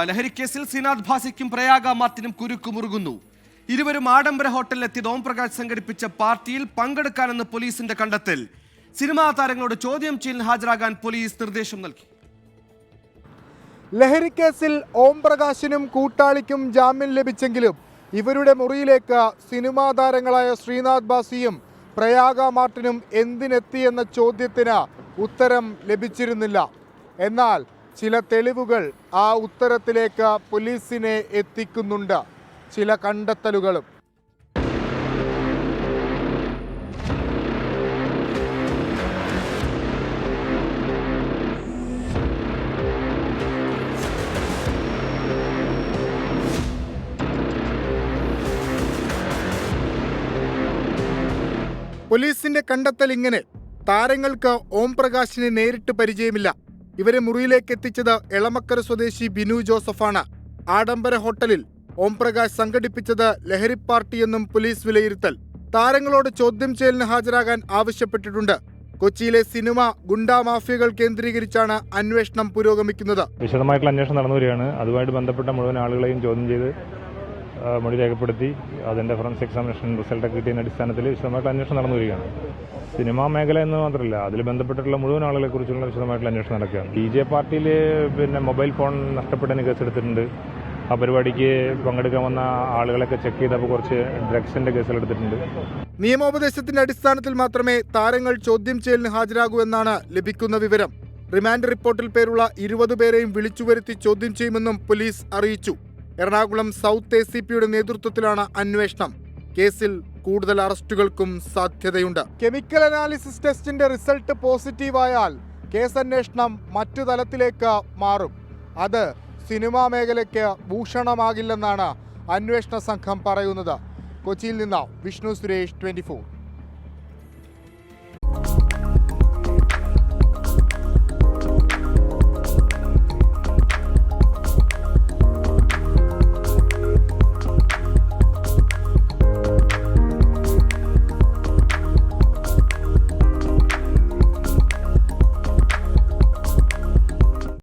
ലഹരിക്കേസിൽ ശ്രീനാഥ് ഭാസിക്കും പ്രയാഗ മാർട്ടിനും കുരുക്കുമുറുകുന്നു. ഇരുവരും ആഡംബര ഹോട്ടലിലെത്തിയത് ഓംപ്രകാശ് സംഘടിപ്പിച്ച പാർട്ടിയിൽ പങ്കെടുക്കാനെന്ന് പോലീസിന്റെ കണ്ടെത്തൽ. സിനിമാ താരങ്ങളോട് ചോദ്യം ചെയ്യലിന് ഹാജരാകാൻ പോലീസ് നിർദ്ദേശം നൽകി. ലഹരിക്കേസിൽ ഓംപ്രകാശിനും കൂട്ടാളിക്കും ജാമ്യം ലഭിച്ചെങ്കിലും ഇവരുടെ മുറിയിലേക്ക് സിനിമാ താരങ്ങളായ ശ്രീനാഥ് ഭാസിയും പ്രയാഗ മാർട്ടിനും എന്തിനെത്തിയെന്ന ചോദ്യത്തിന് ഉത്തരം ലഭിച്ചിരുന്നില്ല. എന്നാൽ ചില തെളിവുകൾ ആ ഉത്തരത്തിലേക്ക് പോലീസിനെ എത്തിക്കുന്നുണ്ട്. ചില കണ്ടെത്തലുകളും. പോലീസിന്റെ കണ്ടെത്തൽ ഇങ്ങനെ: താരങ്ങൾക്ക് ഓംപ്രകാശിനെ നേരിട്ട് പരിചയമില്ല. ഇവരെ മുറിയിലേക്ക് എത്തിച്ചത് എളമക്കര സ്വദേശി ബിനു ജോസഫാണ്. ആഡംബര ഹോട്ടലിൽ ഓംപ്രകാശ് സംഘടിപ്പിച്ചത് ലഹരി പാർട്ടിയെന്നും പോലീസ് വിലയിരുത്തൽ. താരങ്ങളോട് ചോദ്യം ചെയ്യലിന് ഹാജരാകാൻ ആവശ്യപ്പെട്ടിട്ടുണ്ട്. കൊച്ചിയിലെ സിനിമ ഗുണ്ടാ മാഫിയകൾ കേന്ദ്രീകരിച്ചാണ് അന്വേഷണം പുരോഗമിക്കുന്നത്. വിശദമായിട്ടുള്ള അന്വേഷണം നടന്നു വരികയാണ്. അതുമായിട്ട് ബന്ധപ്പെട്ട മുഴുവൻ ആളുകളെയും ചോദ്യം ചെയ്ത് മൊഴി രേഖപ്പെടുത്തി അതിൻ്റെ ഫോറൻസിക് എക്സാമിനേഷൻ റിസൾട്ടൊക്കെ കിട്ടിയതിൻ്റെ അടിസ്ഥാനത്തിൽ വിശദമായിട്ടുള്ള അന്വേഷണം നടന്നു വരികയാണ്. സിനിമാ മേഖല എന്ന് മാത്രമല്ല, അതിൽ ബന്ധപ്പെട്ടിട്ടുള്ള മുഴുവൻ ആളുകളെക്കുറിച്ചുള്ള വിശദമായിട്ടുള്ള അന്വേഷണം നടക്കുകയാണ്. BJ പാർട്ടിയിൽ മൊബൈൽ ഫോൺ നഷ്ടപ്പെട്ടതിന് കേസെടുത്തിട്ടുണ്ട്. ആ പരിപാടിക്ക് പങ്കെടുക്കാൻ വന്ന ആളുകളൊക്കെ ചെക്ക് ചെയ്തപ്പോൾ കുറച്ച് ഡ്രഗ്സിൻ്റെ കേസിലെടുത്തിട്ടുണ്ട്. നിയമോപദേശത്തിന്റെ അടിസ്ഥാനത്തിൽ മാത്രമേ താരങ്ങൾ ചോദ്യം ചെയ്യലിന് ഹാജരാകൂ എന്നാണ് ലഭിക്കുന്ന വിവരം. റിമാൻഡ് റിപ്പോർട്ടിൽ പേരുള്ള 20 പേരെയും വിളിച്ചുവരുത്തി ചോദ്യം ചെയ്യുമെന്നും പോലീസ് അറിയിച്ചു. എറണാകുളം സൗത്ത് ACPയുടെ നേതൃത്വത്തിലാണ് അന്വേഷണം. കേസിൽ കൂടുതൽ അറസ്റ്റുകൾക്കും സാധ്യതയുണ്ട്. കെമിക്കൽ അനാലിസിസ് ടെസ്റ്റിന്റെ റിസൾട്ട് പോസിറ്റീവായാൽ കേസന്വേഷണം മറ്റു തലത്തിലേക്ക് മാറും. അത് സിനിമാ മേഖലയ്ക്ക് ഭൂഷണമാകില്ലെന്നാണ് അന്വേഷണ സംഘം പറയുന്നത്. കൊച്ചിയിൽ നിന്ന് വിഷ്ണു സുരേഷ്, 24.